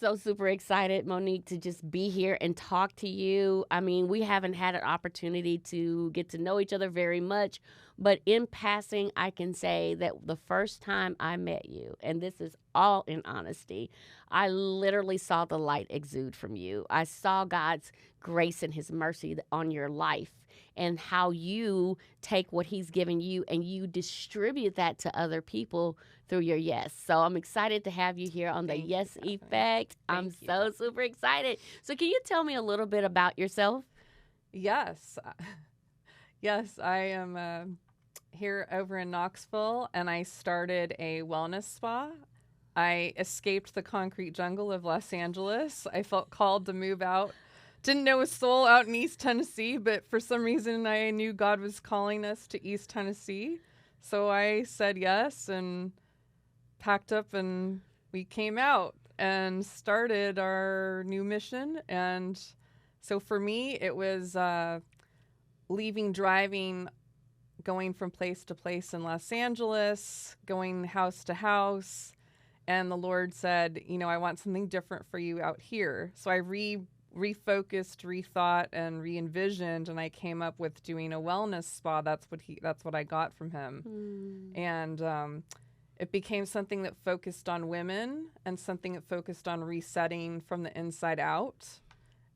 so super excited, Monique, to just be here and talk to you. I mean, we haven't had an opportunity to get to know each other very much, but in passing, I can say that the first time I met you, and this is all in honesty, I literally saw the light exude from you. I saw God's grace and His mercy on your life and how you take what He's given you and you distribute that to other people through your yes. So I'm excited to have you here on the Thank you, Yes Taffiney. Effect. I'm Thank you. so super excited. So can you tell me a little bit about yourself? Yes. Yes, I am here over in Knoxville, and I started a wellness spa. I escaped the concrete jungle of Los Angeles. I felt called to move out. Didn't know a soul out in East Tennessee, but for some reason I knew God was calling us to East Tennessee. So I said yes and packed up, and we came out and started our new mission. And so for me, it was leaving driving, going from place to place in Los Angeles, going house to house. And the Lord said, you know, I want something different for you out here. So I refocused, rethought, and re-envisioned, and I came up with doing a wellness spa. That's what I got from him. And it became something that focused on women and something that focused on resetting from the inside out.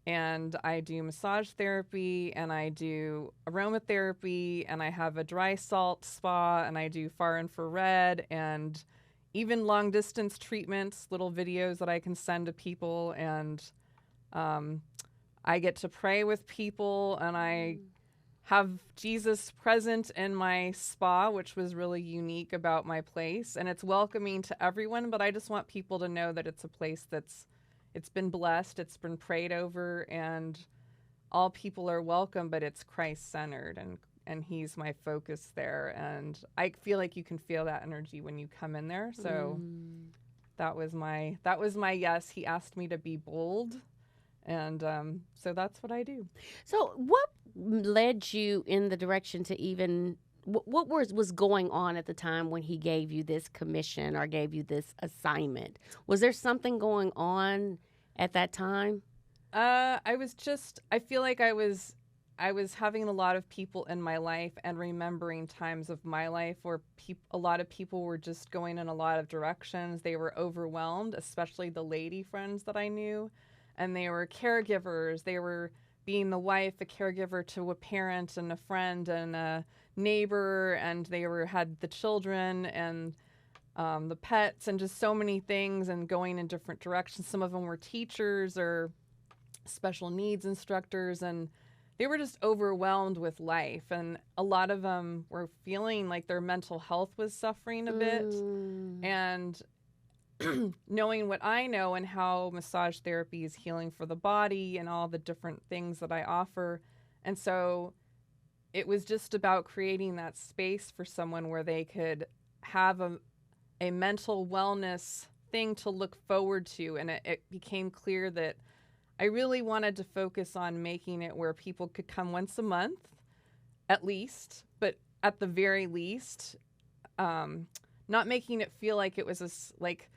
And I do massage therapy, and I do aromatherapy, and I have a dry salt spa, and I do far infrared, and even long distance treatments, little videos that I can send to people. And I get to pray with people, and I have Jesus present in my spa, which was really unique about my place. And it's welcoming to everyone, but I just want people to know that it's a place it's been blessed, it's been prayed over, and all people are welcome, but it's Christ-centered, and He's my focus there. And I feel like you can feel that energy when you come in there. So that was my yes. He asked me to be bold, and so that's what I do. So what led you in the direction to even what was going on at the time when he gave you this commission or gave you this assignment? Was there something going on at that time? I feel like I was having a lot of people in my life and remembering times of my life where a lot of people were just going in a lot of directions. They were overwhelmed, especially the lady friends that I knew, and they were caregivers. They were being the wife, a caregiver to a parent and a friend and a neighbor, and they had the children and the pets and just so many things and going in different directions. Some of them were teachers or special needs instructors, and they were just overwhelmed with life. And a lot of them were feeling like their mental health was suffering a bit. And knowing what I know and how massage therapy is healing for the body and all the different things that I offer. And so it was just about creating that space for someone where they could have a mental wellness thing to look forward to. And it became clear that I really wanted to focus on making it where people could come once a month, at least, but at the very least, not making it feel like it was like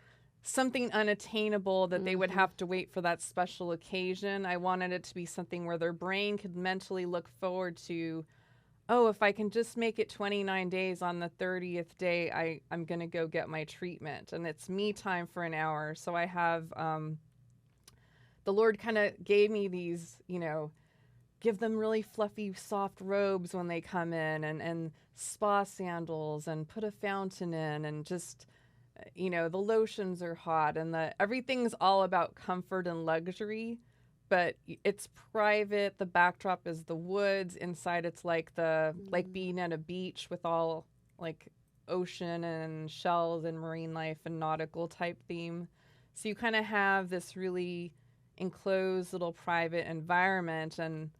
something unattainable that they would have to wait for that special occasion. I wanted it to be something where their brain could mentally look forward to, oh, if I can just make it 29 days, on the 30th day, I'm going to go get my treatment. And it's me time for an hour. So I have, the Lord kind of gave me these, give them really fluffy, soft robes when they come in, and spa sandals, and put a fountain in, and just, the lotions are hot, and everything's all about comfort and luxury. But it's private. The backdrop is the woods. Inside, it's like being at a beach with all like ocean and shells and marine life and nautical type theme. So you kind of have this really enclosed little private environment. And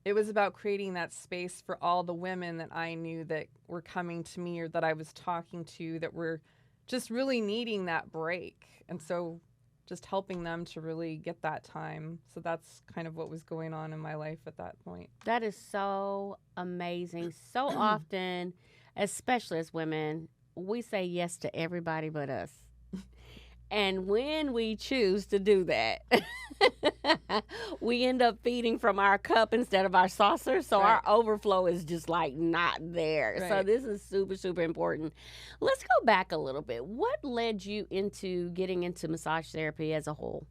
it was about creating that space for all the women that I knew that were coming to me or that I was talking to that were just really needing that break. And so just helping them to really get that time. So that's kind of what was going on in my life at that point. That is so amazing. So often, especially as women, we say yes to everybody but us. And when we choose to do that, we end up feeding from our cup instead of our saucer. So Right. our overflow is just like not there. So Right. this is super, super important. Let's go back a little bit. What led you into getting into massage therapy as a whole?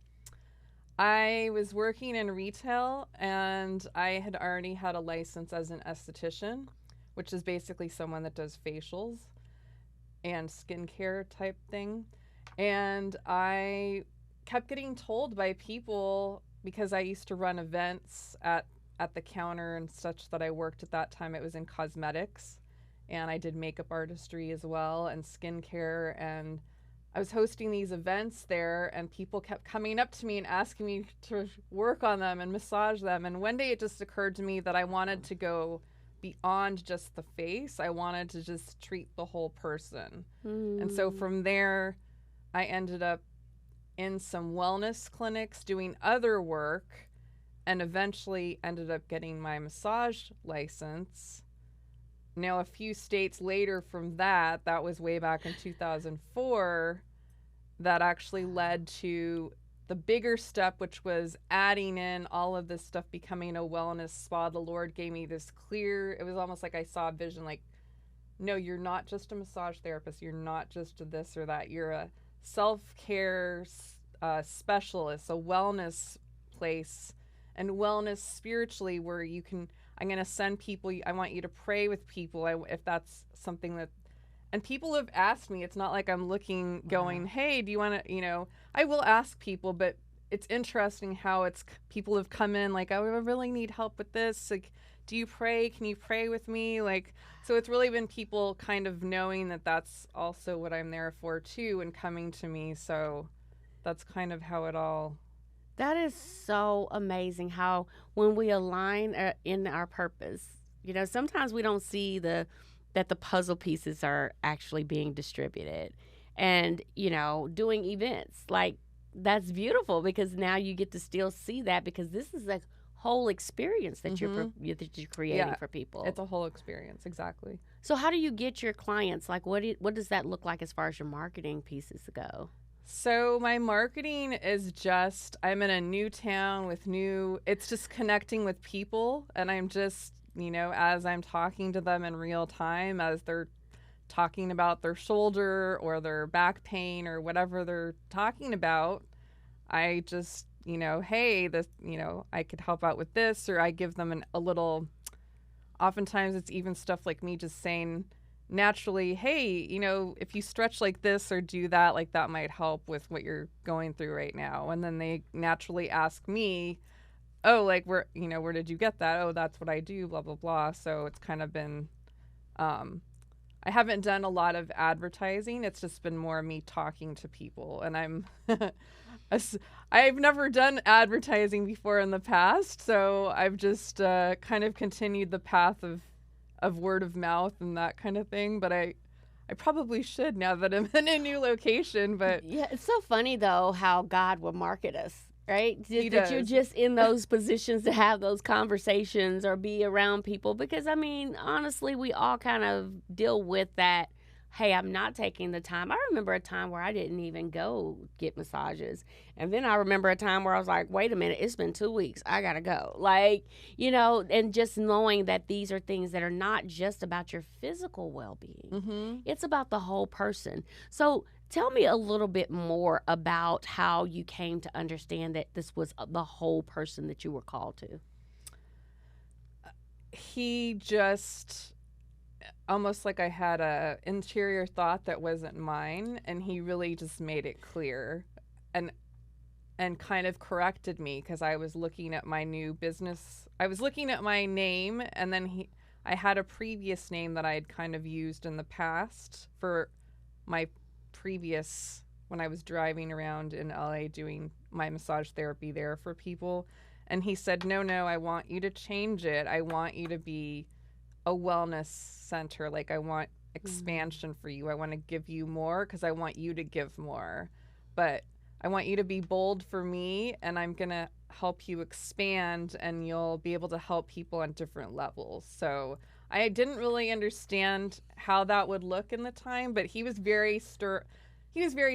I was working in retail and I had already had a license as an esthetician, which is basically someone that does facials and skincare type thing. And I kept getting told by people, because I used to run events at the counter and such that I worked at that time. It was in cosmetics and I did makeup artistry as well and skincare, and I was hosting these events there, and people kept coming up to me and asking me to work on them and massage them. And one day it just occurred to me that I wanted to go beyond just the face. I wanted to just treat the whole person. And so from there, I ended up in some wellness clinics doing other work, and eventually ended up getting my massage license. Now, a few states later from that, that was way back in 2004, that actually led to the bigger step, which was adding in all of this stuff, becoming a wellness spa. The Lord gave me this clear, it was almost like I saw a vision, like, no, you're not just a massage therapist. You're not just a this or that. You're a self-care specialist, a wellness place, and wellness spiritually, where you can, I'm going to send people, I want you to pray with people if that's something that, and people have asked me, it's not like I'm looking going, hey, do you want to, I will ask people, but it's interesting how people have come in like, oh, I really need help with this. Like, do you pray? Can you pray with me? Like, so it's really been people kind of knowing that that's also what I'm there for too, and coming to me. So that's kind of how it all. That is so amazing how when we align in our purpose, sometimes we don't see that the puzzle pieces are actually being distributed. And, doing events, like, that's beautiful, because now you get to still see that, because this is a whole experience that you're creating for people. It's a whole experience, exactly. So how do you get your clients? Like, what does that look like as far as your marketing pieces go? So my marketing is just, I'm in a new town it's just connecting with people, and I'm just, as I'm talking to them in real time, as they're talking about their shoulder or their back pain or whatever they're talking about, I just, hey, this, I could help out with this, or I give them a little, oftentimes it's even stuff like me just saying, naturally, hey, if you stretch like this or do that, like that might help with what you're going through right now. And then they naturally ask me, oh, like, where did you get that? Oh, that's what I do, blah, blah, blah. So it's kind of been, I haven't done a lot of advertising. It's just been more me talking to people. And I've never done advertising before in the past. So I've just kind of continued the path of word of mouth and that kind of thing. But I probably should, now that I'm in a new location. But yeah, it's so funny though how God will market us, right? That you're just in those positions to have those conversations or be around people, because honestly, we all kind of deal with that. Hey, I'm not taking the time. I remember a time where I didn't even go get massages. And then I remember a time where I was like, wait a minute, it's been 2 weeks. I got to go. Like, and just knowing that these are things that are not just about your physical well-being. mm-hmm. It's about the whole person. So tell me a little bit more about how you came to understand that this was the whole person that you were called to. He just, almost like I had a interior thought that wasn't mine, and he really just made it clear and kind of corrected me, because I was looking at my new business. I was looking at my name, and then I had a previous name that I had kind of used in the past for my previous, when I was driving around in LA doing my massage therapy there for people. And he said, no, I want you to change it. I want you to be a wellness center. Like, I want expansion for you. I want to give you more, because I want you to give more. But I want you to be bold for me, and I'm going to help you expand, and you'll be able to help people on different levels. So I didn't really understand how that would look in the time, but he was very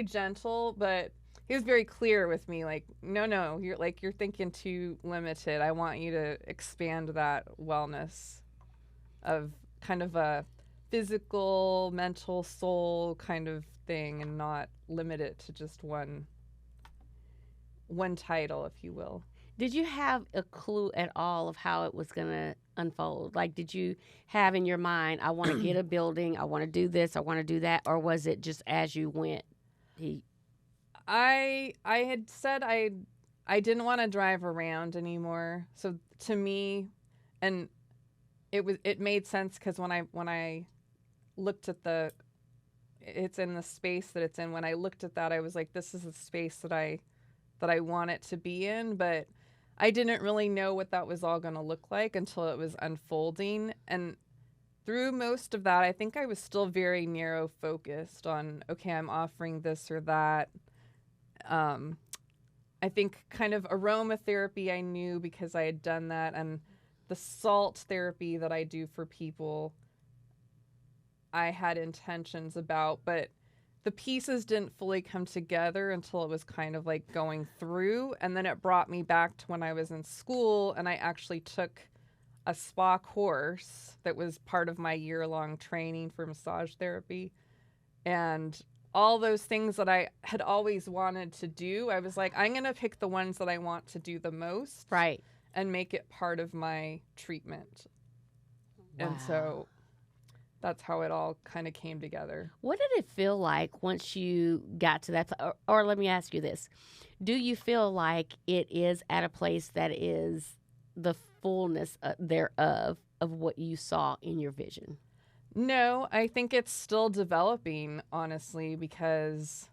gentle, but he was very clear with me, like, no, you're thinking too limited. I want you to expand that wellness of kind of a physical, mental, soul kind of thing, and not limit it to just one title, if you will. Did you have a clue at all of how it was going to unfold? Like, did you have in your mind, I want to get a building, I want to do this, I want to do that, or was it just as you went? I had said I didn't want to drive around anymore. So to me, and it made sense because when I looked at it's in the space that it's in. When I looked at that, I was like, this is the space that I want it to be in, but I didn't really know what that was all going to look like until it was unfolding. And through most of that, I think I was still very narrow focused on, okay, I'm offering this or that. I think kind of aromatherapy I knew because I had done that, and the salt therapy that I do for people, I had intentions about, but the pieces didn't fully come together until it was kind of like going through. And then it brought me back to when I was in school, and I actually took a spa course that was part of my year-long training for massage therapy. And all those things that I had always wanted to do, I was like, I'm going to pick the ones that I want to do the most. Right. And make it part of my treatment. Wow. And so that's how it all kind of came together. What did it feel like once you got to that? Or let me ask you this. Do you feel like it is at a place that is the fullness thereof of what you saw in your vision? No, I think it's still developing, honestly, because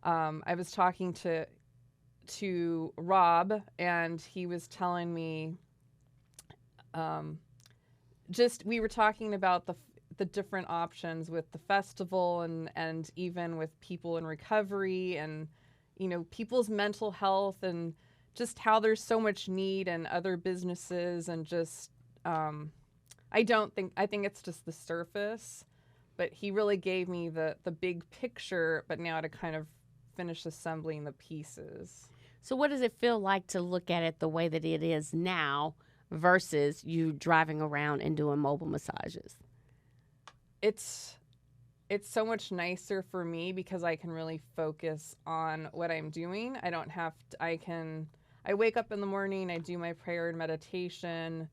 I was talking to Rob, and he was telling me, we were talking about the different options with the festival and even with people in recovery and, people's mental health, and just how there's so much need and other businesses, and just, I think it's just the surface, but he really gave me the big picture, but now to kind of finish assembling the pieces. So what does it feel like to look at it the way that it is now versus you driving around and doing mobile massages? It's so much nicer for me because I can really focus on what I'm doing. I don't have to, I wake up in the morning, I do my prayer and meditation,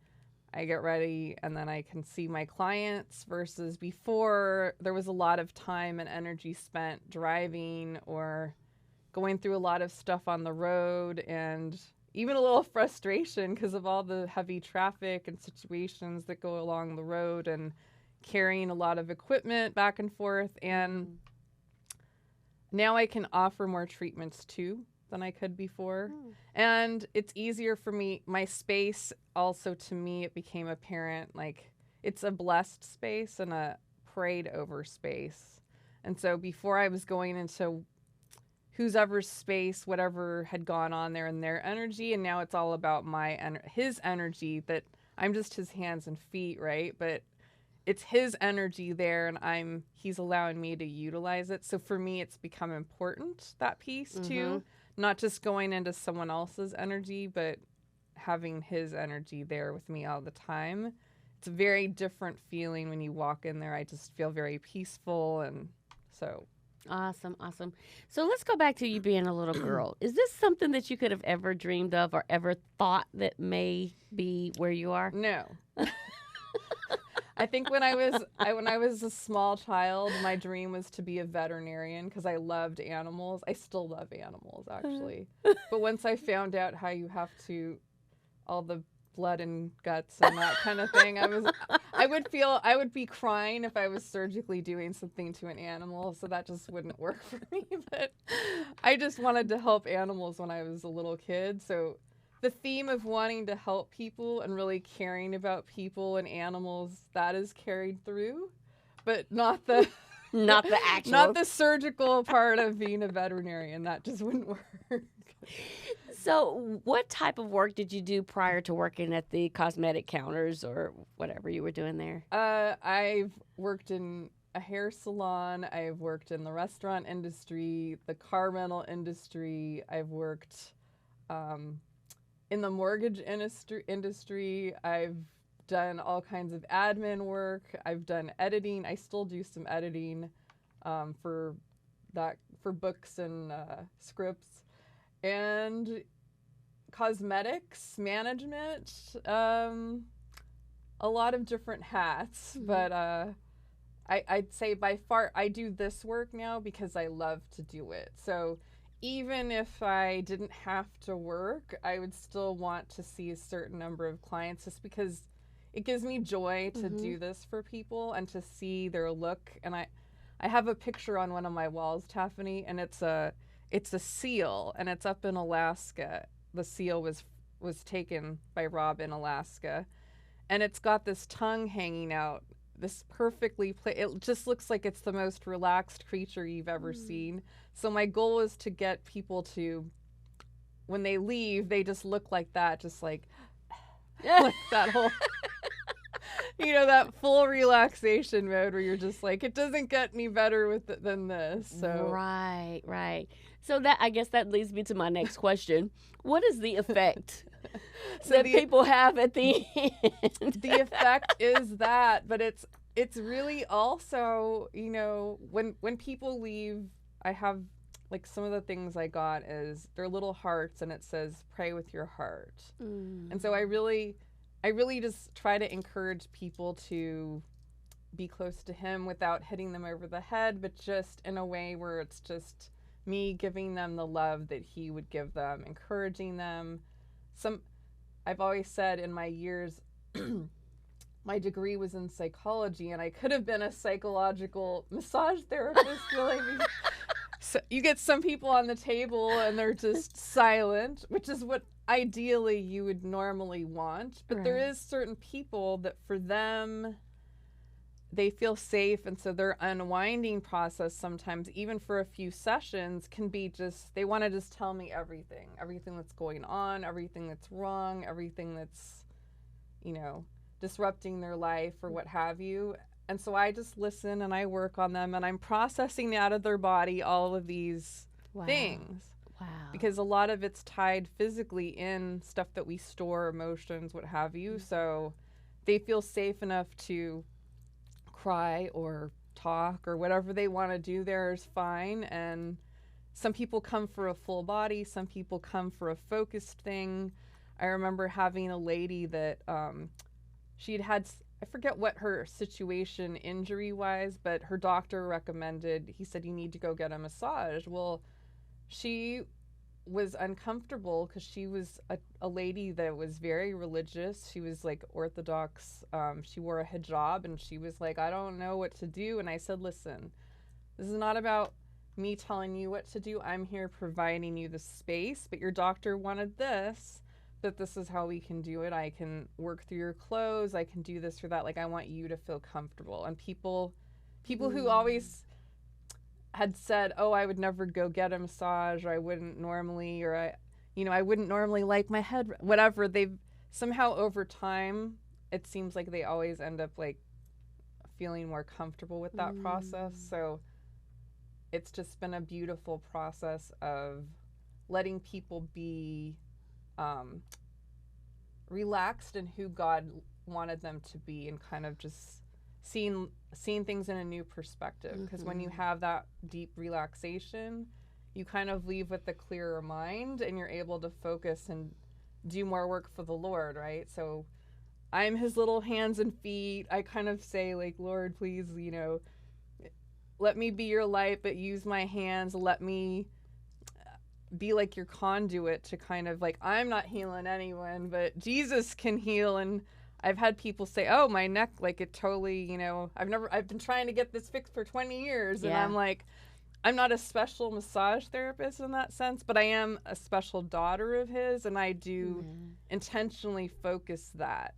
I get ready, and then I can see my clients, versus before there was a lot of time and energy spent driving or going through a lot of stuff on the road, and even a little frustration because of all the heavy traffic and situations that go along the road, and carrying a lot of equipment back and forth. And now I can offer more treatments too than I could before. And it's easier for me. My space also, to me, it became apparent, like, it's a blessed space and a prayed over space. And so before, I was going into whoever's space, whatever had gone on there, and their energy, and now it's all about his energy, that I'm just his hands and feet, right? But it's his energy there, and he's allowing me to utilize it. So for me, it's become important, that piece too, not just going into someone else's energy, but having his energy there with me all the time. It's a very different feeling when you walk in there. I just feel very peaceful, and so. Awesome. So let's go back to you being a little girl. Is this something that you could have ever dreamed of or ever thought that may be where you are? No. I think when I was a small child, my dream was to be a veterinarian because I loved animals. I still love animals, actually. But once I found out how you have to, all the blood and guts and that kind of thing, I would be crying if I was surgically doing something to an animal, so that just wouldn't work for me. But I just wanted to help animals when I was a little kid, so the theme of wanting to help people and really caring about people and animals, that is carried through, but not the actual, not the surgical part of being a veterinarian. That just wouldn't work. So what type of work did you do prior to working at the cosmetic counters or whatever you were doing there? I've worked in a hair salon. I've worked in the restaurant industry, the car rental industry. I've worked in the mortgage industry. I've done all kinds of admin work. I've done editing. I still do some editing for books and scripts, and cosmetics management. A lot of different hats, but I'd say by far I do this work now because I love to do it. So even if I didn't have to work, I would still want to see a certain number of clients, just because it gives me joy to do this for people and to see their look. And I have a picture on one of my walls, Taffiney, and it's a seal, and it's up in Alaska. The seal was taken by Rob in Alaska, and it's got this tongue hanging out, this perfectly it just looks like it's the most relaxed creature you've ever seen. So my goal is to get people to, when they leave, they just look like that, just like like that whole that full relaxation mode where you're just like, it doesn't get any better than this. So Right. So that, I guess that leads me to my next question. What is the effect that people have at the end? The effect is that, but it's really also, when people leave, I have, like, some of the things I got is they're little hearts, and it says, pray with your heart. And so I really just try to encourage people to be close to him without hitting them over the head, but just in a way where it's just me giving them the love that he would give them, encouraging them. I've always said in my years, my degree was in psychology, and I could have been a psychological massage therapist, really. So you get some people on the table and they're just silent, which is what ideally you would normally want. But there is certain people that for them, they feel safe, and so their unwinding process sometimes, even for a few sessions, can be just, they want to just tell me everything that's going on, everything that's wrong, everything that's, disrupting their life or what have you. And so I just listen and I work on them, and I'm processing out of their body all of these things. Wow. Because a lot of it's tied physically in stuff that we store, emotions, what have you. So they feel safe enough to cry or talk or whatever they want to do there is fine. And some people come for a full body, some people come for a focused thing. I remember having a lady that she'd had, I forget what her situation injury wise, but her doctor recommended, he said, you need to go get a massage. Well, she was uncomfortable because she was a lady that was very religious. She was like Orthodox. She wore a hijab, and she was like, I don't know what to do. And I said, listen, this is not about me telling you what to do. I'm here providing you the space, but your doctor wanted this, that this is how we can do it. I can work through your clothes. I can do this or that. Like, I want you to feel comfortable. And people who always had said, oh, I would never go get a massage, or I wouldn't normally, or I wouldn't normally like my head, whatever, they've somehow over time, it seems like they always end up like feeling more comfortable with that process. So it's just been a beautiful process of letting people be relaxed in who God wanted them to be, and kind of just seeing things in a new perspective. Because when you have that deep relaxation, you kind of leave with a clearer mind, and you're able to focus and do more work for the Lord, right? So I'm his little hands and feet. I kind of say, like, Lord, please, let me be your light, but use my hands. Let me be like your conduit to kind of, like, I'm not healing anyone, but Jesus can heal. And I've had people say, oh, my neck, like, it totally, I've been trying to get this fixed for 20 years. And I'm like, I'm not a special massage therapist in that sense, but I am a special daughter of his, and I do intentionally focus that.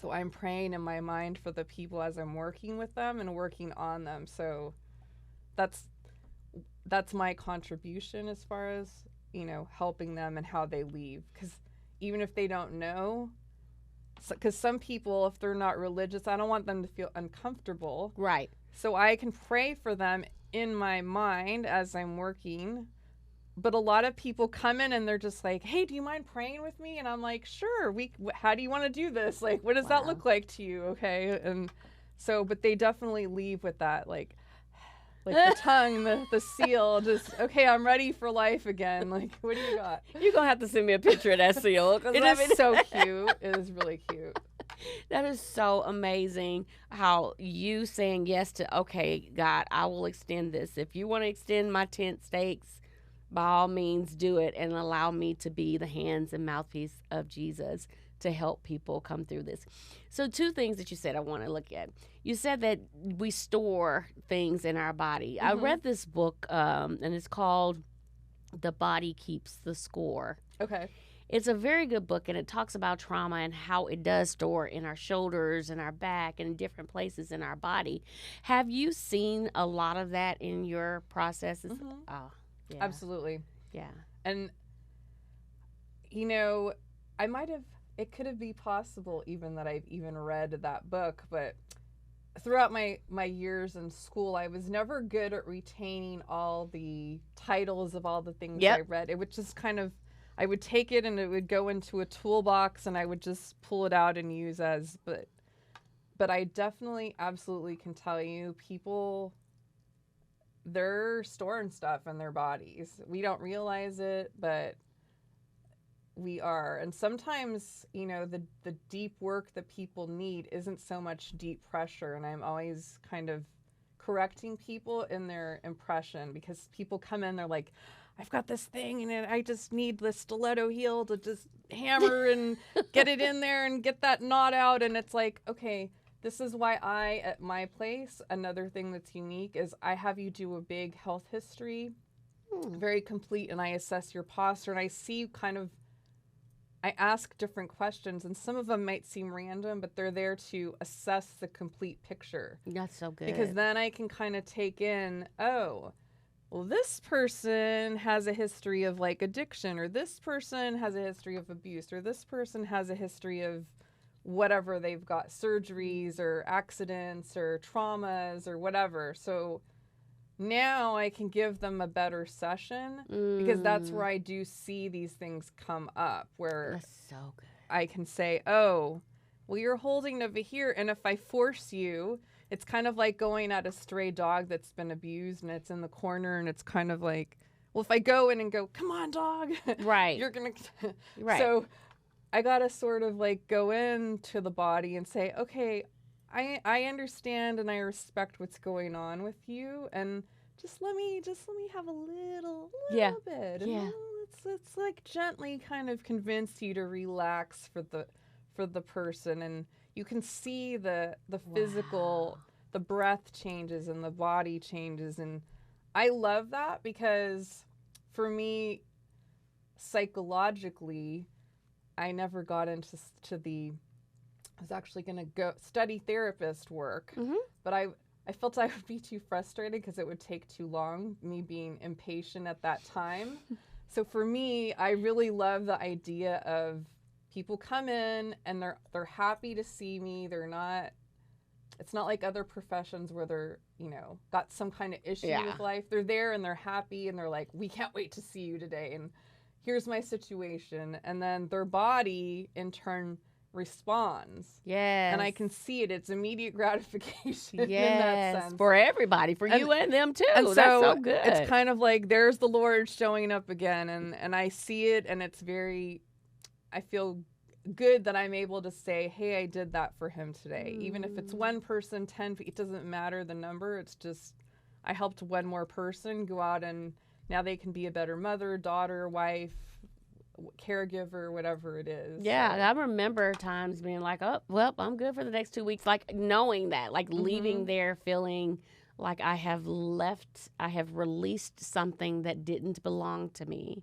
So I'm praying in my mind for the people as I'm working with them and working on them. So that's my contribution as far as, helping them and how they leave. Because even if they don't know, because some people, if they're not religious, I don't want them to feel uncomfortable. Right. So I can pray for them in my mind as I'm working. But a lot of people come in and they're just like, "Hey, do you mind praying with me?" And I'm like, "Sure. How do you want to do this? Like, what does that Wow. look like to you?" Okay. And so, but they definitely leave with that, like the tongue, the seal, just, okay, I'm ready for life again. Like, what do you got? You're going to have to send me a picture of that seal. It is so cute. It is really cute. That is so amazing how you saying yes to, okay, God, I will extend this. If you want to extend my tent stakes, by all means do it and allow me to be the hands and mouthpiece of Jesus to help people come through this. So, two things that you said I want to look at. You said that we store things in our body. I read this book, and it's called The Body Keeps the Score. Okay. It's a very good book, and it talks about trauma and how it does store in our shoulders and our back and different places in our body. Have you seen a lot of that in your processes? Oh, yeah. Absolutely. Yeah. And, it could have been possible even that I've even read that book, but throughout my years in school, I was never good at retaining all the titles of all the things I read. It would just kind of, I would take it and it would go into a toolbox and I would just pull it out and use but I definitely absolutely can tell you, people, they're storing stuff in their bodies. We don't realize it, but we are. And sometimes, the deep work that people need isn't so much deep pressure. And I'm always kind of correcting people in their impression, because people come in, they're like, I've got this thing and I just need the stiletto heel to just hammer and get it in there and get that knot out. And it's like, okay, this is why at my place, another thing that's unique is I have you do a big health history, very complete, and I assess your posture, and I see I ask different questions, and some of them might seem random, but they're there to assess the complete picture. That's so good. Because then I can kind of take in, oh, well, this person has a history of like addiction, or this person has a history of abuse, or this person has a history of whatever they've got, surgeries or accidents or traumas or whatever. So now I can give them a better session, because that's where I do see these things come up, where that's so good. I can say, oh, well, you're holding over here. And if I force you, it's kind of like going at a stray dog that's been abused and it's in the corner, and it's kind of like, well, if I go in and go, come on, dog, right, you're going to, right. So I got to sort of like go into the body and say, okay, I understand and I respect what's going on with you, and just let me have a little bit. And let's like gently kind of convince you to relax for the person, and you can see the physical, the breath changes and the body changes, and I love that, because for me, psychologically, I never got into I was actually going to go study therapist work, but I felt I would be too frustrated because it would take too long, me being impatient at that time. So for me, I really love the idea of people come in and they're happy to see me. It's not like other professions where they're, got some kind of issue with life. They're there and they're happy and they're like, we can't wait to see you today, and here's my situation. And then their body in turn responds. Yes. And I can see it. It's immediate gratification in that sense. For everybody, for you and them too. And that's so good. It's kind of like there's the Lord showing up again, and I see it, and it's I feel good that I'm able to say, hey, I did that for him today. Even if it's one person, 10, it doesn't matter the number. It's just I helped one more person go out, and now they can be a better mother, daughter, wife, caregiver, whatever it is. Yeah, so. I remember times being like, oh, well, I'm good for the next 2 weeks. Like knowing that, like leaving there feeling like I have released something that didn't belong to me.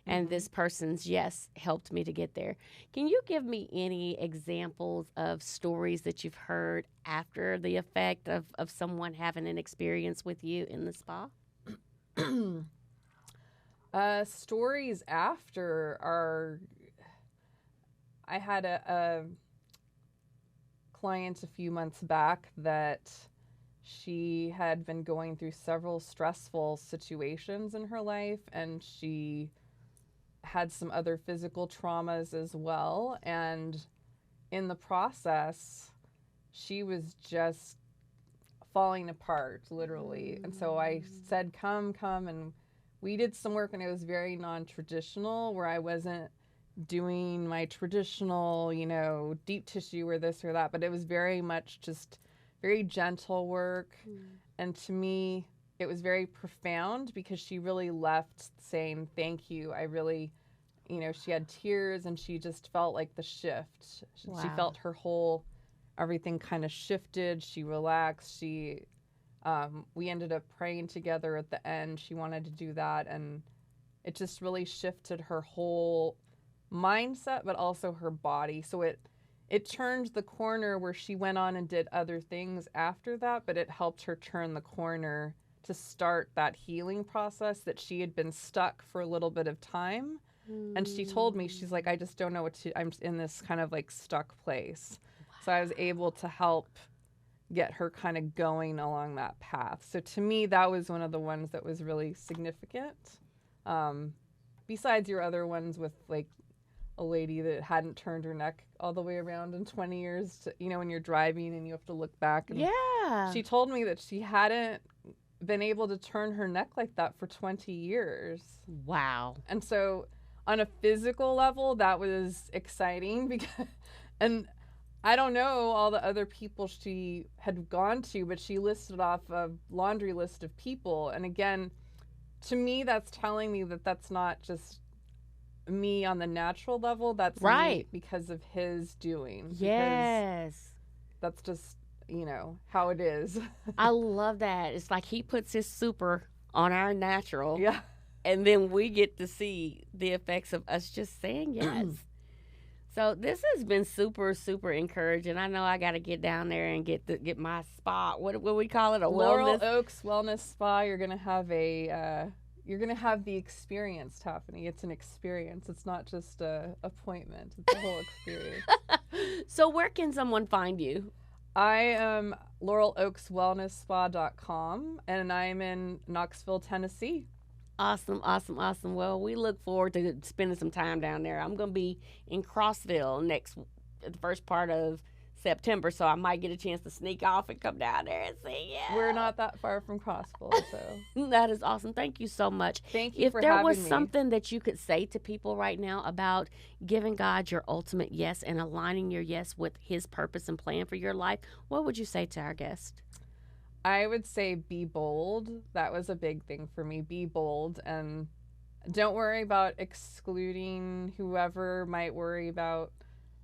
And this person's yes helped me to get there. Can you give me any examples of stories that you've heard after the effect of someone having an experience with you in the spa? Stories after are, I had a client a few months back that She had been going through several stressful situations in her life, and she had some other physical traumas as well. And in the process, she was just falling apart, literally. And so I said, come. And we did some work, and it was very non-traditional, where I wasn't doing my traditional, deep tissue or this or that, but it was very much just very gentle work. And to me, it was very profound, because she really left saying, thank you. I really, she had tears, and she just felt like the shift. Wow. She felt her whole, everything kind of shifted. She relaxed. We ended up praying together at the end. She wanted to do that, and it just really shifted her whole mindset, but also her body. So it turned the corner, where she went on and did other things after that, but it helped her turn the corner to start that healing process that she had been stuck for a little bit of time. And she told me, she's like, I just don't know what to, I'm in this kind of like stuck place. Wow. So I was able to help get her kind of going along that path. So to me, that was one of the ones that was really significant. Besides your other ones with like a lady that hadn't turned her neck all the way around in 20 years, to, when you're driving and you have to look back. And yeah. She told me that she hadn't been able to turn her neck like that for 20 years. Wow. And so on a physical level, that was exciting, because, and I don't know all the other people she had gone to, but she listed off a laundry list of people. And again, to me, that's telling me that that's not just me on the natural level. That's right. Me because of his doing. Yes. That's just, how it is. I love that. It's like he puts his super on our natural. Yeah. And then we get to see the effects of us just saying yes. So this has been super, super encouraging. I know I got to get down there and get my spa. What we call it? A Laurel wellness? Oaks Wellness Spa. You're gonna have the experience, Taffiney. It's an experience. It's not just a appointment. It's a whole experience. So where can someone find you? I am laureloakswellnessspa.com, and I'm in Knoxville, Tennessee. Awesome. Well, we look forward to spending some time down there. I'm going to be in Crossville the first part of September, so I might get a chance to sneak off and come down there and see you. We're not that far from Crossville, so. That is awesome. Thank you so much. Thank you for having me. If there was something that you could say to people right now about giving God your ultimate yes and aligning your yes with his purpose and plan for your life, what would you say to our guest? I would say be bold. That was a big thing for me. Be bold, and don't worry about excluding whoever might worry about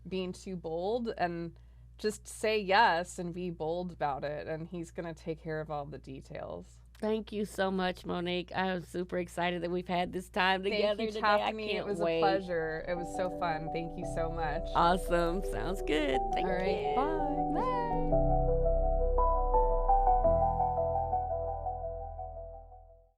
being too bold, and just say yes and be bold about it, and he's going to take care of all the details. Thank you so much, Monique. I'm super excited that we've had this time together today. Taffiney. It was a pleasure. It was so fun. Thank you so much. Awesome. Sounds good. Thank you. All right. Bye. Bye.